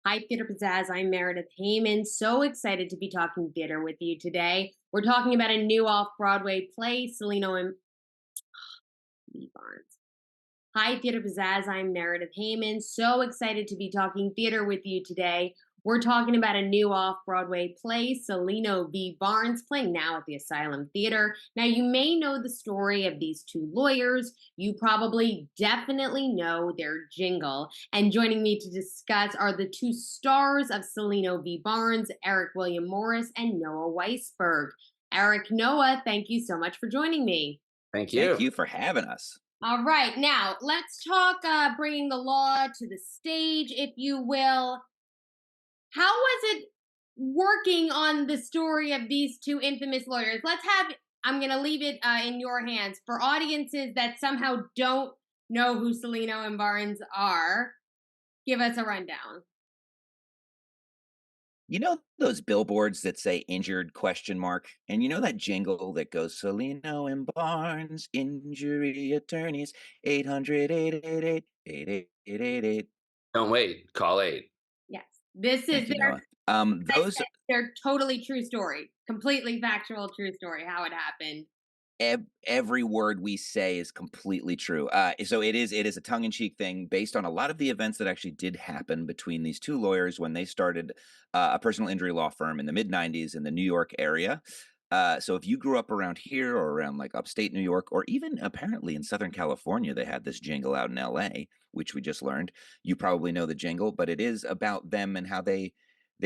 Hi, Theater Pizzazz. I'm Meredith Heyman. So excited to be talking theater with you today. We're talking about a new off Broadway play, Cellino and Lee Barnes. Hi, Theater Pizzazz. I'm Meredith Heyman. So excited to be talking theater with you today. We're talking about a new off Broadway play, Cellino v. Barnes, playing now at the Asylum Theater. Now, you may know the story of these two lawyers. You probably definitely know their jingle. And joining me to discuss are the two stars of Cellino v. Barnes, Eric William Morris and Noah Weisberg. Eric, Noah, thank you so much for joining me. Thank Thank you. you for having us. All right, now let's talk bringing the law to the stage, if you will. How was it working on the story of these two infamous lawyers? I'm going to leave it in your hands. For audiences that somehow don't know who Cellino and Barnes are, give us a rundown. You know those billboards that say injured question mark? And you know that jingle that goes Cellino and Barnes, injury attorneys, 800-888-8888. Don't wait. Call 8. Yes, this is Thank you, Noah. Those their totally true story, completely factual true story, how it happened. every word we say is completely true. So it is a tongue-in-cheek thing based on a lot of the events that actually did happen between these two lawyers when they started a personal injury law firm in the mid '90s in the New York area. So if you grew up around here or around like upstate New York, or even apparently in Southern California, they had this jingle out in LA, which we just learned. You probably know the jingle, but it is about them and how they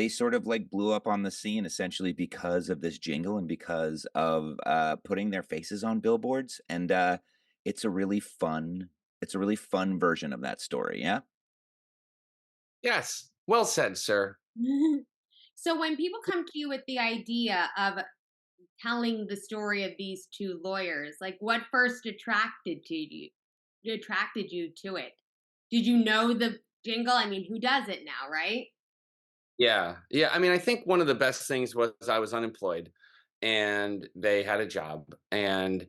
sort of like blew up on the scene essentially because of this jingle and because of putting their faces on billboards. And it's a really fun, it's a really fun version of that story. Yeah. Yes. Well said, sir. So when people come to you with the idea of telling the story of these two lawyers, like what first attracted you to it? Did you know the jingle? I mean, who does it now, right? Yeah. Yeah. I mean, I think one of the best things was I was unemployed and they had a job. And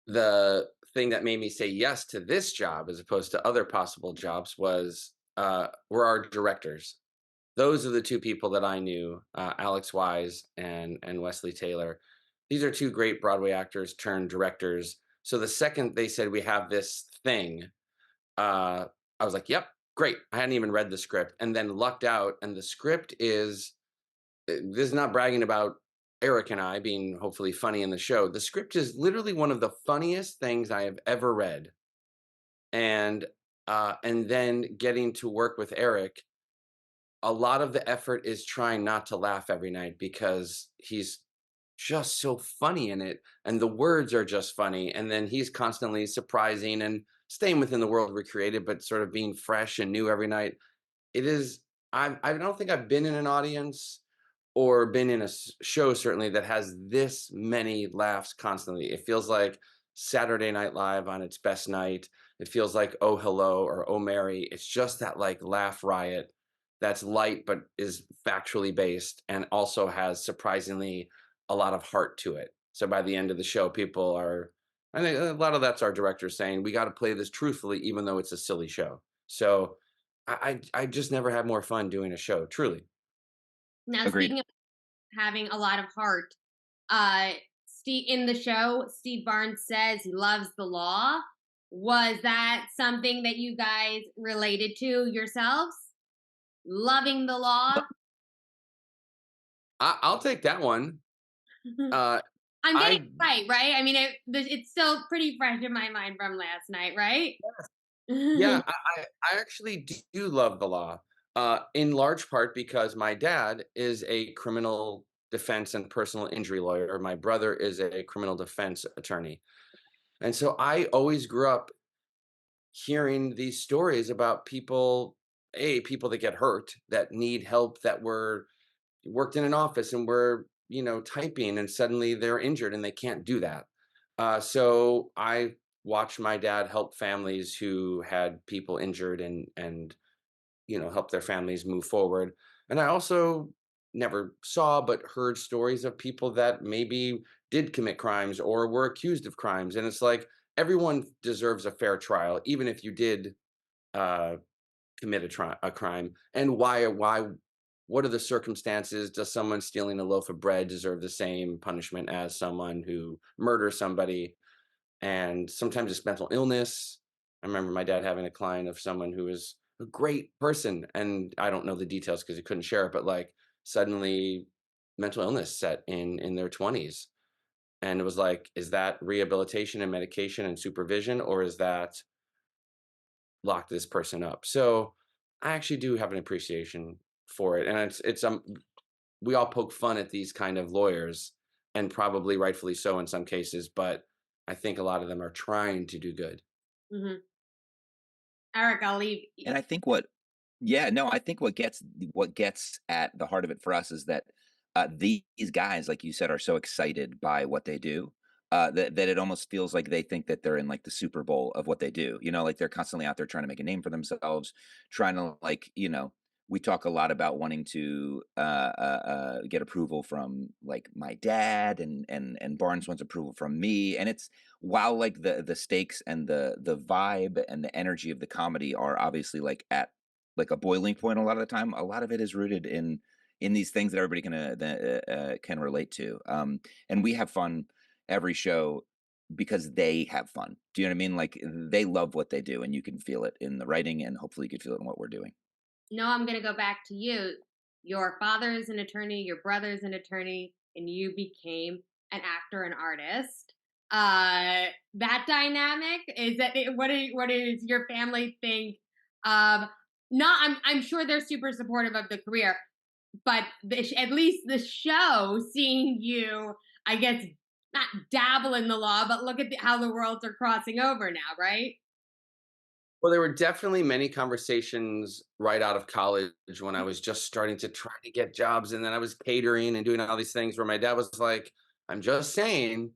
the thing that made me say yes to this job as opposed to other possible jobs was were our directors. Those are the two people that I knew, Alex Wise and Wesley Taylor. These are two great Broadway actors turned directors. So the second they said we have this thing, I was like, "Yep, great." I hadn't even read the script, and then lucked out. And the script is this is not bragging about Eric and I being hopefully funny in the show. The script is literally one of the funniest things I have ever read, and and then getting to work with Eric. A lot of the effort is trying not to laugh every night because he's just so funny in it, and the words are just funny, and then he's constantly surprising and staying within the world we created, but sort of being fresh and new every night. It is I don't think I've been in an audience or been in a show certainly that has this many laughs constantly. It feels like Saturday Night Live on its best night. It feels like Oh Hello or Oh Mary. It's just that like laugh riot that's light but is factually based and also has surprisingly a lot of heart to it. So by the end of the show, people are, I think a lot of that's our director saying we got to play this truthfully, even though it's a silly show. So I just never had more fun doing a show, truly. Now, Agreed. speaking of having a lot of heart, uh, Steve in the show, Steve Barnes says he loves the law. Was that something that you guys related to yourselves? Loving the law? I'll take that one. Uh, I'm getting it I right? I mean, it's still pretty fresh in my mind from last night, right? Yeah, I actually do love the law, in large part because my dad is a criminal defense and personal injury lawyer. My brother is a criminal defense attorney, and so I always grew up hearing these stories about people that get hurt, that need help, that were worked in an office and were typing, and suddenly they're injured and they can't do that. So I watched my dad help families who had people injured and help their families move forward. And I also never saw but heard stories of people that maybe did commit crimes or were accused of crimes. And it's like everyone deserves a fair trial, even if you did uh, commit a crime, and why what are the circumstances? Does someone stealing a loaf of bread deserve the same punishment as someone who murders somebody? And sometimes it's mental illness. I remember my dad having a client of someone who was a great person, and I don't know the details because he couldn't share it, but like suddenly mental illness set in their 20s. And it was like, is that rehabilitation and medication and supervision, or is that lock this person up? So I actually do have an appreciation for it. And it's we all poke fun at these kind of lawyers, and probably rightfully so in some cases, but I think a lot of them are trying to do good. Hmm. Eric, I'll leave. And I think what yeah, no, I think what gets at the heart of it for us is that these guys, like you said, are so excited by what they do that it almost feels like they think that they're in like the Super Bowl of what they do. You know, like they're constantly out there trying to make a name for themselves, trying to like, we talk a lot about wanting to get approval from like my dad, and Barnes wants approval from me, and it's while like the stakes and the vibe and the energy of the comedy are obviously like at like a boiling point a lot of the time. A lot of it is rooted in these things that everybody can relate to. And we have fun every show because they have fun. Do you know what I mean? Like they love what they do, and you can feel it in the writing, and hopefully you can feel it in what we're doing. No, I'm going to go back to you. Your father is an attorney, your brother is an attorney, and you became an actor and artist. That dynamic is that what is your family think of? Not, I'm sure they're super supportive of the career, but at least the show, seeing you, I guess, not dabble in the law, but look at how the worlds are crossing over now, right? Well, there were definitely many conversations right out of college when I was just starting to try to get jobs. And then I was catering and doing all these things where my dad was like, I'm just saying,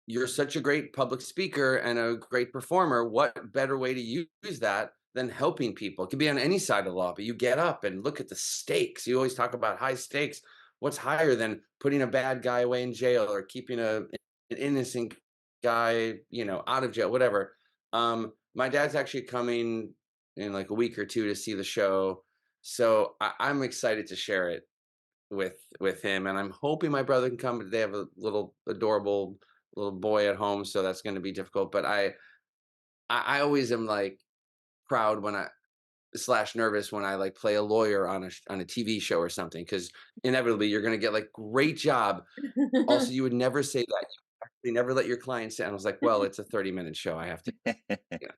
you're such a great public speaker and a great performer. What better way to use that than helping people? It could be on any side of the law, but you get up and look at the stakes. You always talk about high stakes. What's higher than putting a bad guy away in jail or keeping an innocent guy, out of jail, whatever. My dad's actually coming in like a week or two to see the show. So I'm excited to share it with him, and I'm hoping my brother can come. But they have a little adorable little boy at home, so that's going to be difficult. But I always am like proud when I slash nervous when I like play a lawyer on a TV show or something, because inevitably you're going to get like great job. Also, you would never say that. You never let your clients say. And I was like, well, it's a 30-minute show. I have to. Yeah.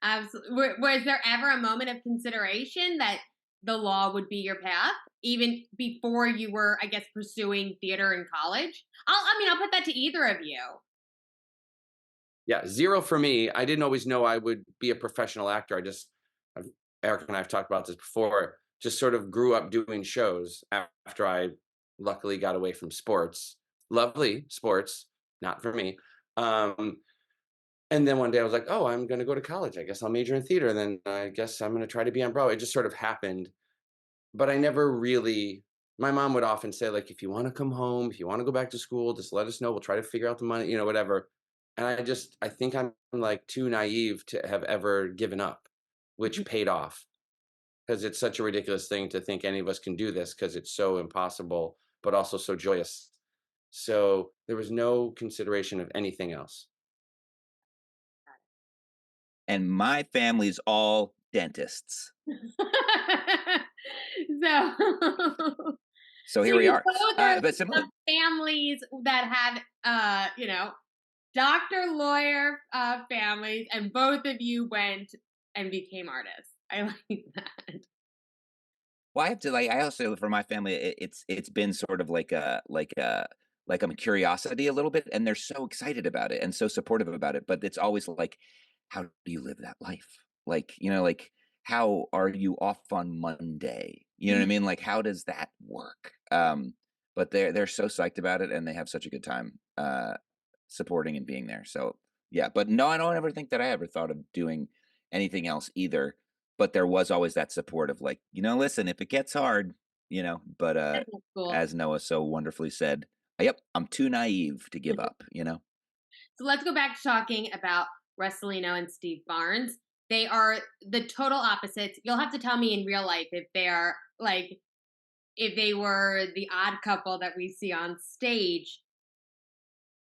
Absolutely. Was there ever a moment of consideration that the law would be your path, even before you were, I guess, pursuing theater in college? I'll put that to either of you. Yeah, zero for me. I didn't always know I would be a professional actor. Eric and I have talked about this before. Just sort of grew up doing shows after I luckily got away from sports. Lovely sports, not for me. Um, and then one day I was like, oh, I'm going to go to college. I guess I'll major in theater. And then I guess I'm going to try to be on Broadway. It just sort of happened. But I never really, my mom would often say, like, if you want to come home, if you want to go back to school, just let us know. We'll try to figure out the money, whatever. And I think I'm like too naive to have ever given up, which paid off, because it's such a ridiculous thing to think any of us can do this because it's so impossible, but also so joyous. So there was no consideration of anything else. And my family's all dentists. So, So so here we you are. both are But similar, families that have, doctor, lawyer families, and both of you went and became artists. I like that. well, I have to like. I also for my family, it's been sort of like a curiosity a little bit, and they're so excited about it and so supportive about it. But it's always like, how do you live that life? Like like how are you off on Monday? You know what I mean? Like how does that work? But they're so psyched about it, and they have such a good time supporting and being there. So yeah, but no, I don't ever think that I ever thought of doing anything else either. But there was always that support of like, listen, if it gets hard, but That's cool. as Noah so wonderfully said, yep, I'm too naive to give up. So let's go back to talking about Cellino and Steve Barnes. They are the total opposites. You'll have to tell me in real life if they are like if they were the odd couple that we see on stage.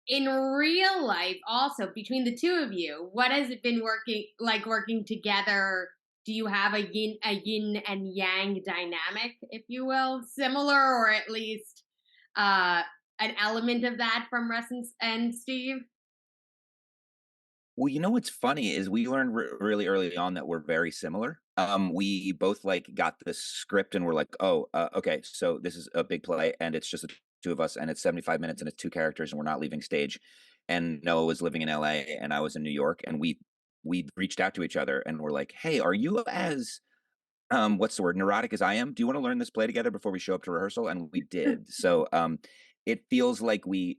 In real life, also between the two of you, what has it been working together? Do you have a yin and yang dynamic, if you will, similar or at least uh, an element of that from Russ and Steve? Well, you know what's funny is we learned really early on that we're very similar. We both like got the script and we're like, oh, okay, so this is a big play and it's just the two of us and it's 75 minutes and it's two characters and we're not leaving stage. And Noah was living in LA and I was in New York and we reached out to each other and we're like, hey, are you as what's the word, neurotic as I am? Do you want to learn this play together before we show up to rehearsal? And we did. So it feels like we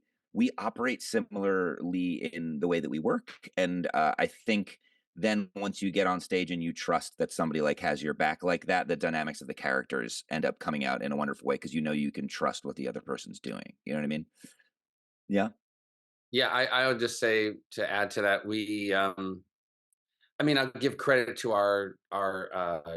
operate similarly in the way that we work, and I think then once you get on stage and you trust that somebody like has your back like that, the dynamics of the characters end up coming out in a wonderful way because you know you can trust what the other person's doing. You know what I mean? Yeah. Yeah, I would just say to add to that, I mean, I'll give credit to our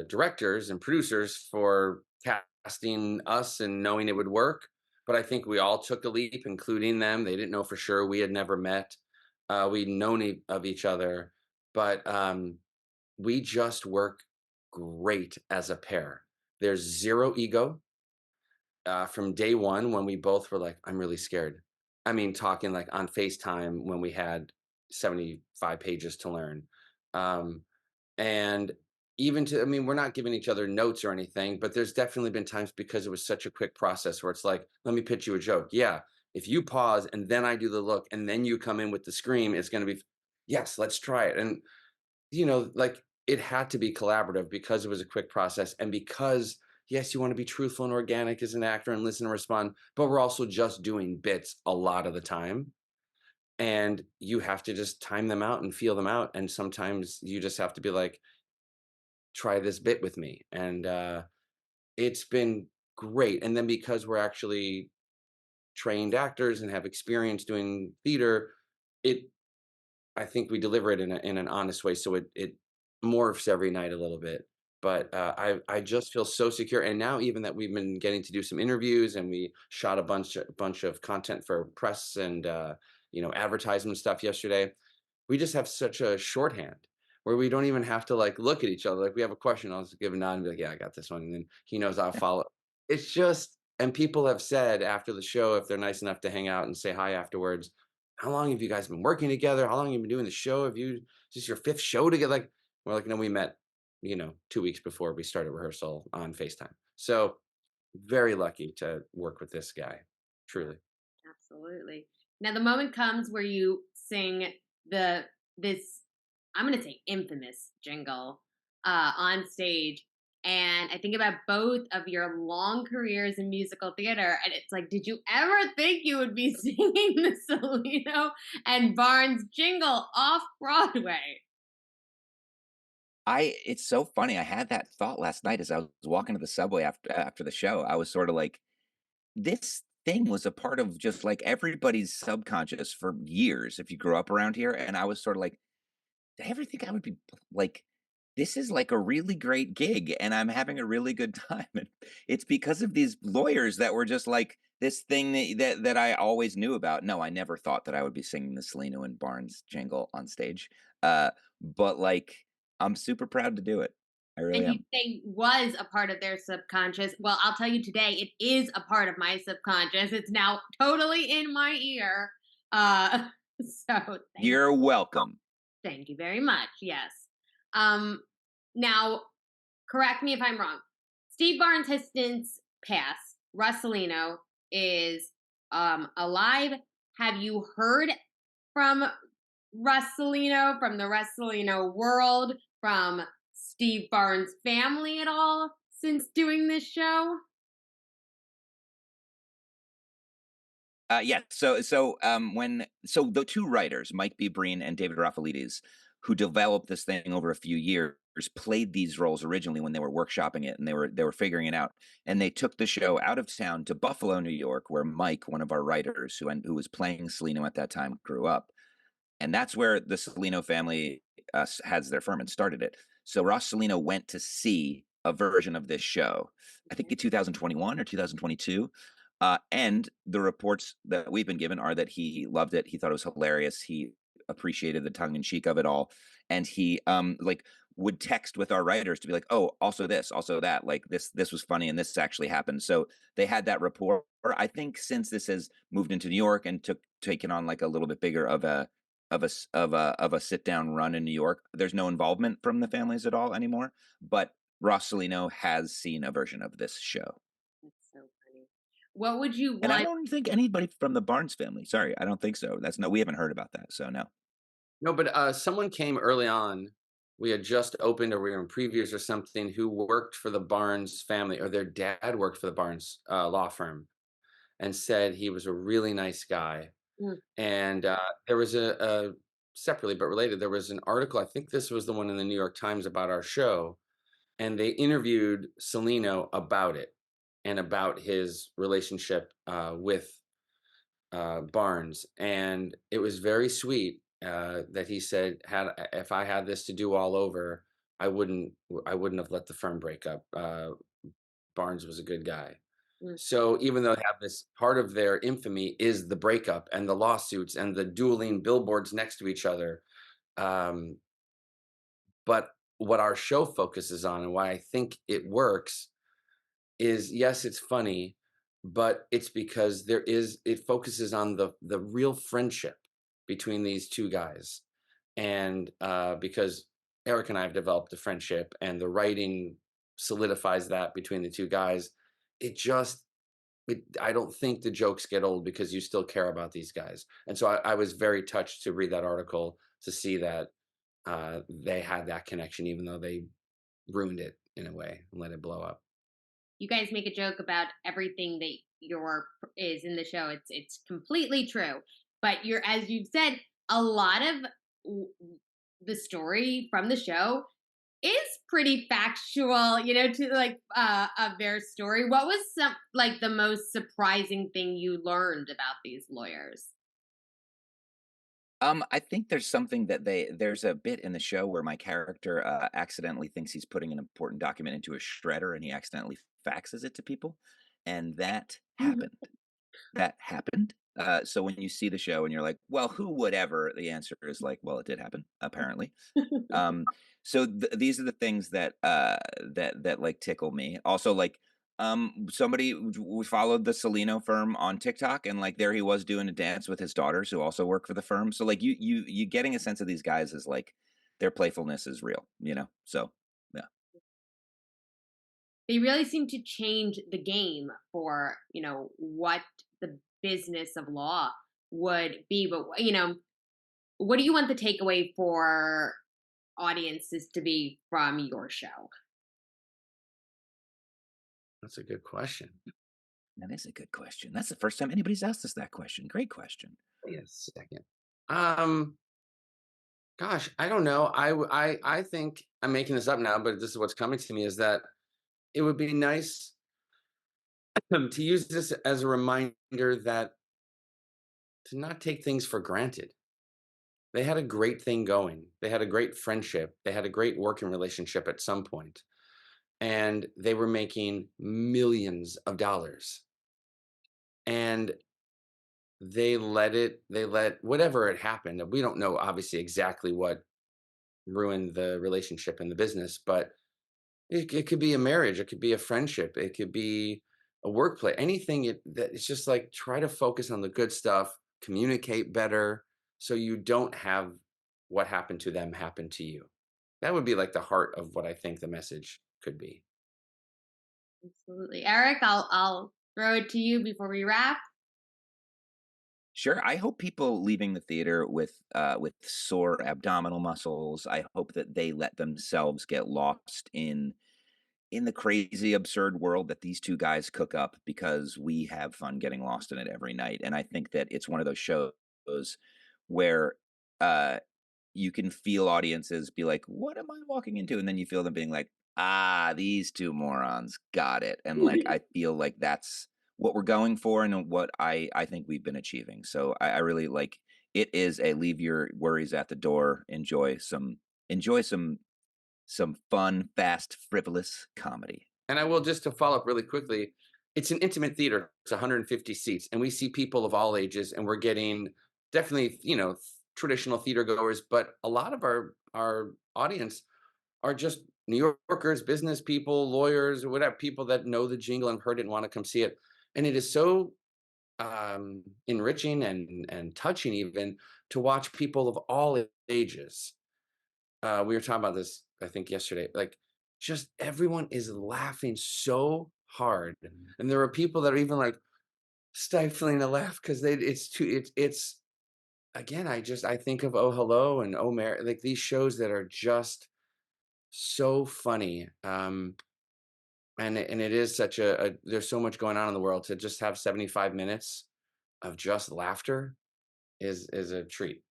directors and producers for casting us and knowing it would work. But I think we all took a leap, including them. They didn't know for sure. We had never met. We'd known of each other, but we just work great as a pair. There's zero ego from day one when we both were like, I'm really scared. I mean, talking like on FaceTime when we had 75 pages to learn. Um, and even to, I mean, we're not giving each other notes or anything, but there's definitely been times because it was such a quick process where it's like, let me pitch you a joke. Yeah. If you pause and then I do the look and then you come in with the scream, it's going to be, yes, let's try it. And, like it had to be collaborative because it was a quick process and because, yes, you want to be truthful and organic as an actor and listen and respond, but we're also just doing bits a lot of the time and you have to just time them out and feel them out. And sometimes you just have to be like, try this bit with me. And it's been great. And then because we're actually trained actors and have experience doing theater, it I think we deliver it in an honest way. So it morphs every night a little bit. But I just feel so secure. And now even that we've been getting to do some interviews and we shot a bunch of content for press and advertisement stuff yesterday, we just have such a shorthand where we don't even have to like look at each other. Like we have a question, I'll just give a nod and be like, yeah, I got this one. And then he knows I'll follow. It's just, and people have said after the show, if they're nice enough to hang out and say hi afterwards, how long have you guys been working together? How long have you been doing the show? Is this your fifth show together? Like, we're like, no, we met, 2 weeks before we started rehearsal on FaceTime. So very lucky to work with this guy, truly. Absolutely. Now the moment comes where you sing this I'm going to say infamous jingle on stage, and I think about both of your long careers in musical theater, and it's like, did you ever think you would be singing the Cellino and Barnes jingle off Broadway? It's so funny. I had that thought last night as I was walking to the subway after the show. I was sort of like, this thing was a part of just like everybody's subconscious for years if you grew up around here. And I was sort of like, did I ever think I would be like, this is like a really great gig and I'm having a really good time. And it's because of these lawyers that were just like this thing that I always knew about. No, I never thought that I would be singing the Cellino and Barnes jingle on stage. But like, I'm super proud to do it. I really And you am. say was a part of their subconscious. Well, I'll tell you today, it is a part of my subconscious. It's now totally in my ear. So You're welcome. thank you very much. Yes. Um, Now, correct me if I'm wrong. Steve Barnes has since passed. Russolino is alive. Have you heard from Russolino, from the Russolino world, from Steve Barnes' family at all since doing this show? Yeah. So the two writers, Mike B. Breen and David Raffalides, who developed this thing over a few years, played these roles originally when they were workshopping it and they were figuring it out. And they took the show out of town to Buffalo, New York, where Mike, one of our writers who was playing Cellino at that time, grew up. And that's where the Cellino family has their firm and started it. So Ross Cellino went to see a version of this show, I think in 2021 or 2022. And the reports that we've been given are that he loved it. He thought it was hilarious. He appreciated the tongue in cheek of it all, and he like would text with our writers to be like, "Oh, also this, also that. Like this was funny, and this actually happened." So they had that rapport. I think since this has moved into New York and taken on like a little bit bigger of a sit down run in New York, there's no involvement from the families at all anymore. But Ross Cellino has seen a version of this show. That's so funny. What would you And I want? don't think anybody from the Barnes family. Sorry, I don't think so. That's no, we haven't heard about that. So no. No, but someone came early on. We had just opened, or we were in previews or something, who worked for the Barnes family, or their dad worked for the Barnes law firm, and said he was a really nice guy. Mm, And there was a separately but related. There was an article. I think this was the one in the New York Times about our show, and they interviewed Cellino about it and about his relationship with Barnes, and it was very sweet that he said, "Had if I had this to do all over, I wouldn't have let the firm break up. Barnes was a good guy." mm. So even though they have this, part of their infamy is the breakup and the lawsuits and the dueling billboards next to each other, um, but what our show focuses on and why I think it works is, yes, it's funny, but it's because it focuses on the real friendship between these two guys. And because Eric and I have developed a friendship, and the writing solidifies that between the two guys, it just I don't think the jokes get old because you still care about these guys. And so I was very touched to read that article, to see that they had that connection, even though they ruined it in a way and let it blow up. You guys make a joke about everything that your is in the show. It's completely true. But you're, as you've said, a lot of w- the story from the show is pretty factual, to like of their story. What was some like the most surprising thing you learned about these lawyers? I think there's something that there's a bit in the show where my character accidentally thinks he's putting an important document into a shredder and he accidentally faxes it to people. And that happened. So when you see the show and you're like, well, who would ever? The answer is like, well, it did happen, apparently. Um, so these are the things that like tickle me. Also, like somebody we followed the Cellino firm on TikTok, and like there he was doing a dance with his daughters who also work for the firm. So like you getting a sense of these guys is like their playfulness is real, you know. So yeah. They really seem to change the game for, what the business of law would be. But, what do you want the takeaway for audiences to be from your show? That's a good question. That is a good question. That's the first time anybody's asked us that question. Great question. Wait a second. Um, Gosh, I don't know. I think I'm making this up now, but this is what's coming to me, is that it would be nice to use this as a reminder that to not take things for granted. They had a great thing going. They had a great friendship. They had a great working relationship at some point, and they were making millions of dollars. And they let whatever had happened. We don't know obviously exactly what ruined the relationship and the business, but it could be a marriage, it could be a friendship, it could be a workplace, anything that it's just like, try to focus on the good stuff, communicate better, so you don't have what happened to them happen to you. That would be like the heart of what I think the message could be. Absolutely. Eric, I'll throw it to you before we wrap. Sure. I hope people leaving the theater with sore abdominal muscles. I hope that they let themselves get lost in the crazy absurd world that these two guys cook up, because we have fun getting lost in it every night. And I think that it's one of those shows where uh you can feel audiences be like, what am I walking into? And then you feel them being like, ah, these two morons got it. And like I feel like that's what we're going for and what I think we've been achieving. So I really like, it is a leave your worries at the door, enjoy some enjoy some fun, fast, frivolous comedy. And I will, just to follow up really quickly, it's an intimate theater. It's 150 seats, and we see people of all ages, and we're getting definitely, traditional theater goers, but a lot of our audience are just New Yorkers, business people, lawyers, or whatever, people that know the jingle and heard it and want to come see it. And it is so enriching and touching, even to watch people of all ages. We were talking about this, I think, yesterday. Like, just everyone is laughing so hard, and there are people that are even like stifling a laugh because it's too it's again. I think of Oh Hello and Oh Mary, like these shows that are just so funny. And it is such a there's so much going on in the world, to just have 75 minutes of just laughter is a treat.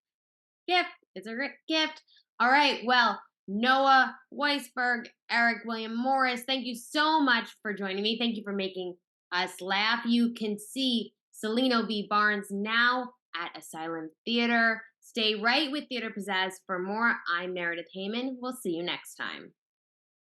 Gift. It's a gift. All right. Well, Noah Weisberg, Eric William Morris, thank you so much for joining me. Thank you for making us laugh. You can see Cellino v. Barnes now at Asylum Theater. Stay right with Theater Pizzazz for more. I'm Meredith Heyman. We'll see you next time.